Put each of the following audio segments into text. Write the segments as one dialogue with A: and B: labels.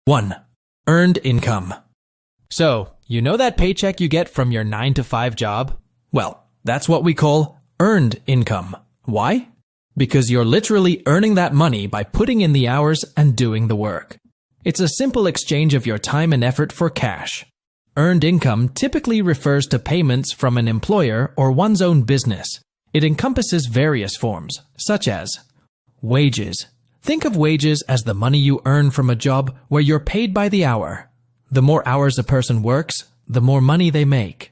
A: 1. Earned income. So, you know that paycheck you get from your 9-to-5 job? Well, that's what we call earned income. Why? Because you're literally earning that money by putting in the hours and doing the work. It's a simple exchange of your time and effort for cash. Earned income typically refers to payments from an employer or one's own business. It encompasses various forms, such as wages. Think of wages as the money you earn from a job where you're paid by the hour. The more hours a person works, the more money they make.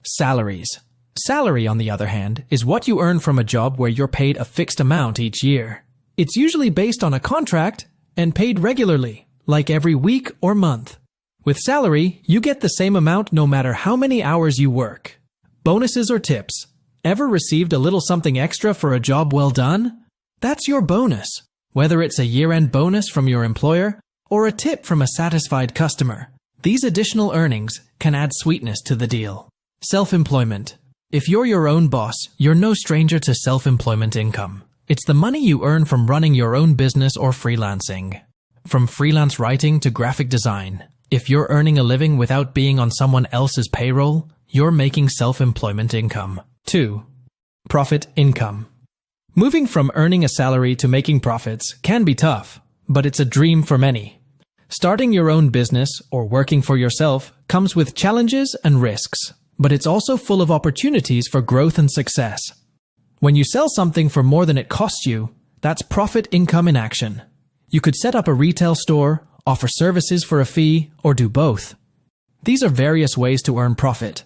A: Salaries. Salary, on the other hand, is what you earn from a job where you're paid a fixed amount each year. It's usually based on a contract and paid regularly, like every week or month. With salary, you get the same amount no matter how many hours you work. Bonuses or tips. Ever received a little something extra for a job well done? That's your bonus, whether it's a year-end bonus from your employer or a tip from a satisfied customer. These additional earnings can add sweetness to the deal. Self-employment. If you're your own boss, you're no stranger to self-employment income. It's the money you earn from running your own business or freelancing. From freelance writing to graphic design, if you're earning a living without being on someone else's payroll, you're making self-employment income. 2. Profit income. Moving from earning a salary to making profits can be tough, but it's a dream for many. Starting your own business or working for yourself comes with challenges and risks, but it's also full of opportunities for growth and success. When you sell something for more than it costs you, that's profit income in action. You could set up a retail store, offer services for a fee, or do both. These are various ways to earn profit.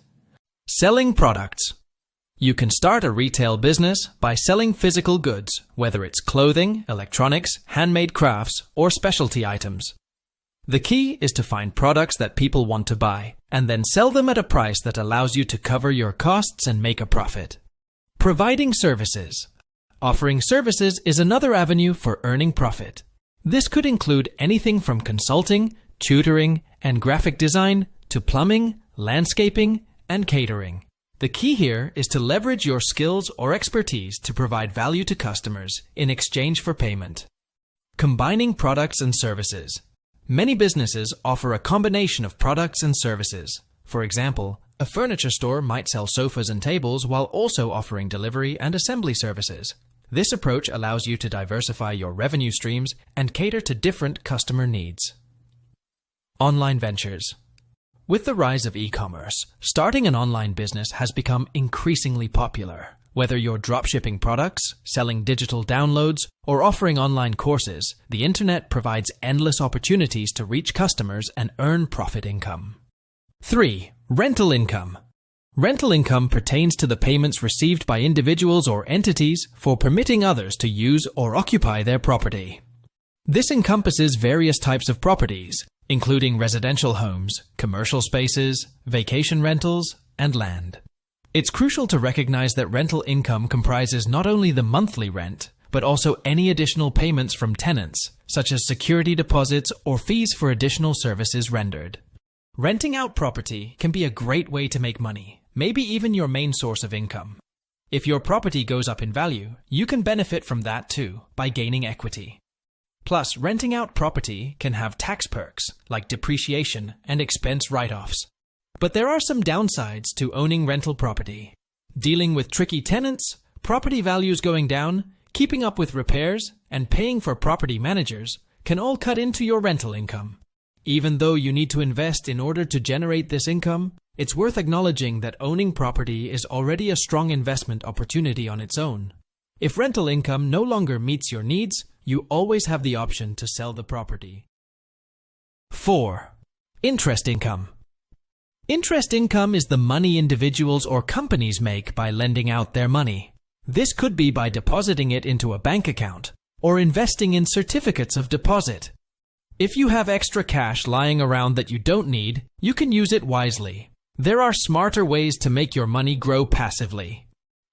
A: Selling products. You can start a retail business by selling physical goods, whether it's clothing, electronics, handmade crafts, or specialty items. The key is to find products that people want to buy, and then sell them at a price that allows you to cover your costs and make a profit. Providing services. Offering services is another avenue for earning profit. This could include anything from consulting, tutoring, and graphic design to plumbing, landscaping, and catering. The key here is to leverage your skills or expertise to provide value to customers in exchange for payment. Combining products and services. Many businesses offer a combination of products and services. For example, a furniture store might sell sofas and tables while also offering delivery and assembly services. This approach allows you to diversify your revenue streams and cater to different customer needs. Online ventures. With the rise of e-commerce, starting an online business has become increasingly popular. Whether you're dropshipping products, selling digital downloads, or offering online courses, the internet provides endless opportunities to reach customers and earn profit income. 3. Rental income. Rental income pertains to the payments received by individuals or entities for permitting others to use or occupy their property. This encompasses various types of properties, including residential homes, commercial spaces, vacation rentals, and land. It's crucial to recognize that rental income comprises not only the monthly rent, but also any additional payments from tenants, such as security deposits or fees for additional services rendered. Renting out property can be a great way to make money, maybe even your main source of income. If your property goes up in value, you can benefit from that too by gaining equity. Plus, renting out property can have tax perks like depreciation and expense write-offs. But there are some downsides to owning rental property. Dealing with tricky tenants, property values going down, keeping up with repairs, and paying for property managers can all cut into your rental income. Even though you need to invest in order to generate this income, it's worth acknowledging that owning property is already a strong investment opportunity on its own. If rental income no longer meets your needs, you always have the option to sell the property. 4. Interest income. Interest income is the money individuals or companies make by lending out their money. This could be by depositing it into a bank account or investing in certificates of deposit. If you have extra cash lying around that you don't need, you can use it wisely. There are smarter ways to make your money grow passively.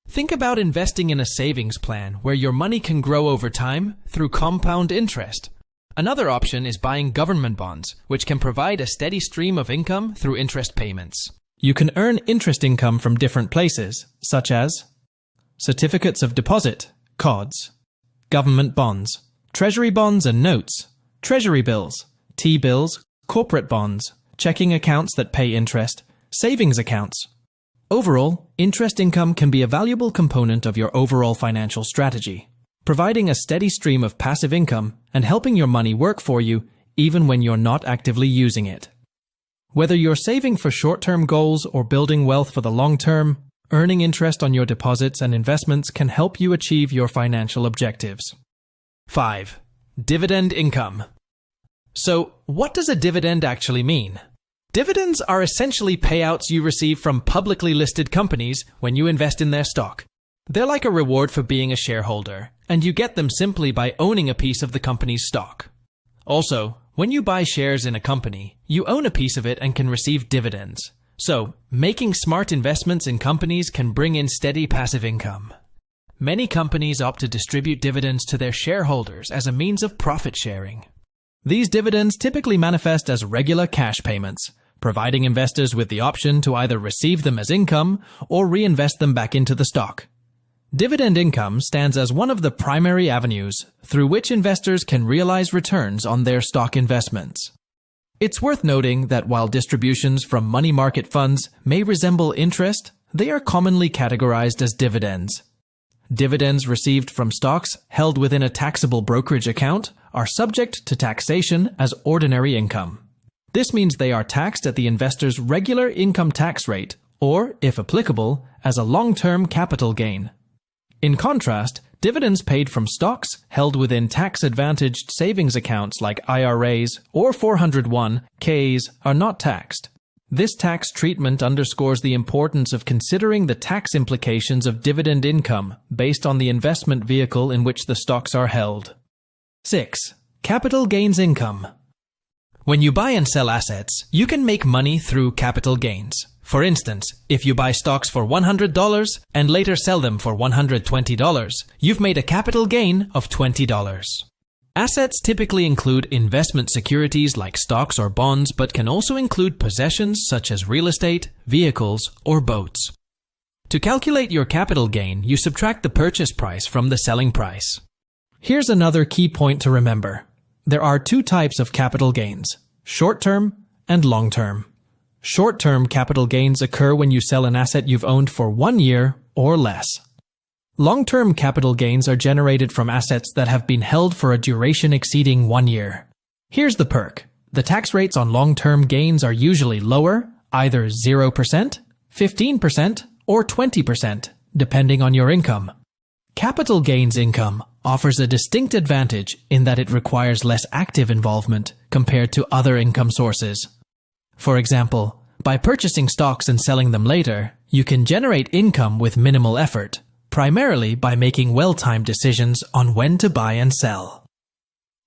A: Think about investing in a savings plan where your money can grow over time through compound interest. Another option is buying government bonds, which can provide a steady stream of income through interest payments. You can earn interest income from different places, such as certificates of deposit, CODs, government bonds, treasury bonds and notes, treasury bills, T-bills, corporate bonds, checking accounts that pay interest, savings accounts. Overall, interest income can be a valuable component of your overall financial strategy, providing a steady stream of passive income and helping your money work for you even when you're not actively using it. Whether you're saving for short-term goals or building wealth for the long term, earning interest on your deposits and investments can help you achieve your financial objectives. 5. Dividend income. So, what does a dividend actually mean? Dividends are essentially payouts you receive from publicly listed companies when you invest in their stock. They're like a reward for being a shareholder, and you get them simply by owning a piece of the company's stock. Also, when you buy shares in a company, you own a piece of it and can receive dividends. So, making smart investments in companies can bring in steady passive income. Many companies opt to distribute dividends to their shareholders as a means of profit sharing. These dividends typically manifest as regular cash payments, providing investors with the option to either receive them as income or reinvest them back into the stock. Dividend income stands as one of the primary avenues through which investors can realize returns on their stock investments. It's worth noting that while distributions from money market funds may resemble interest, they are commonly categorized as dividends. Dividends received from stocks held within a taxable brokerage account are subject to taxation as ordinary income. This means they are taxed at the investor's regular income tax rate, or, if applicable, as a long-term capital gain. In contrast, dividends paid from stocks held within tax-advantaged savings accounts like IRAs or 401(k)s are not taxed. This tax treatment underscores the importance of considering the tax implications of dividend income based on the investment vehicle in which the stocks are held. 6. Capital gains income. When you buy and sell assets, you can make money through capital gains. For instance, if you buy stocks for $100 and later sell them for $120, you've made a capital gain of $20. Assets typically include investment securities like stocks or bonds, but can also include possessions such as real estate, vehicles, or boats. To calculate your capital gain, you subtract the purchase price from the selling price. Here's another key point to remember. There are two types of capital gains: short-term and long-term. Short-term capital gains occur when you sell an asset you've owned for 1 year or less. Long-term capital gains are generated from assets that have been held for a duration exceeding 1 year. Here's the perk. The tax rates on long-term gains are usually lower, either 0%, 15%, or 20%, depending on your income. Capital gains income offers a distinct advantage in that it requires less active involvement compared to other income sources. For example, by purchasing stocks and selling them later, you can generate income with minimal effort, primarily by making well-timed decisions on when to buy and sell.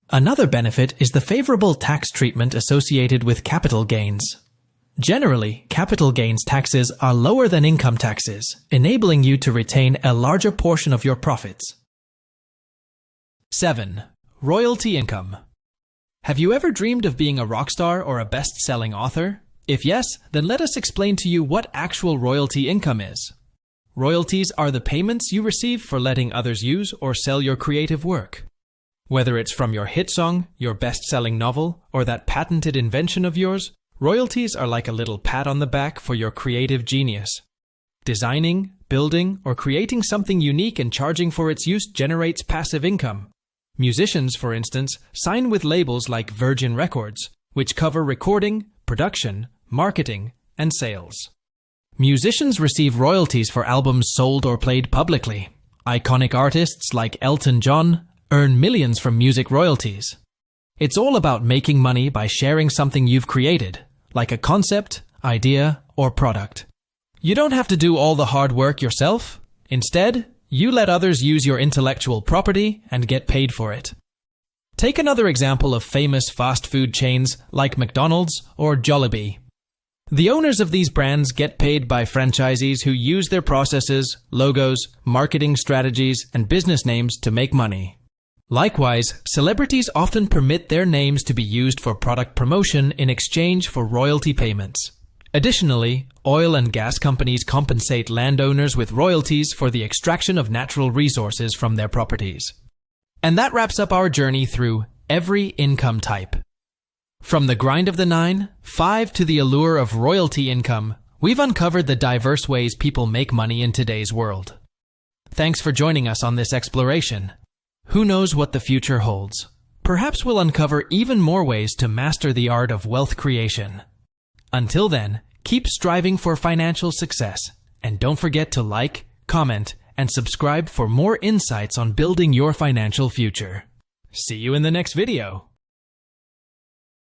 A: Another benefit is the favorable tax treatment associated with capital gains. Generally, capital gains taxes are lower than income taxes, enabling you to retain a larger portion of your profits. 7. Royalty income. Have you ever dreamed of being a rock star or a best-selling author? If yes, then let us explain to you what actual royalty income is. Royalties are the payments you receive for letting others use or sell your creative work. Whether it's from your hit song, your best-selling novel, or that patented invention of yours, royalties are like a little pat on the back for your creative genius. Designing, building, or creating something unique and charging for its use generates passive income. Musicians, for instance, sign with labels like Virgin Records, which cover recording, production, marketing, and sales. Musicians receive royalties for albums sold or played publicly. Iconic artists like Elton John earn millions from music royalties. It's all about making money by sharing something you've created, like a concept, idea, or product. You don't have to do all the hard work yourself. Instead, you let others use your intellectual property and get paid for it. Take another example of famous fast food chains like McDonald's or Jollibee. The owners of these brands get paid by franchisees who use their processes, logos, marketing strategies, and business names to make money. Likewise, celebrities often permit their names to be used for product promotion in exchange for royalty payments. Additionally, oil and gas companies compensate landowners with royalties for the extraction of natural resources from their properties. And that wraps up our journey through every income type. From the grind of the 9-5 to the allure of royalty income, we've uncovered the diverse ways people make money in today's world. Thanks for joining us on this exploration. Who knows what the future holds? Perhaps we'll uncover even more ways to master the art of wealth creation. Until then, keep striving for financial success, and don't forget to like, comment, and subscribe for more insights on building your financial future. See you in the next video.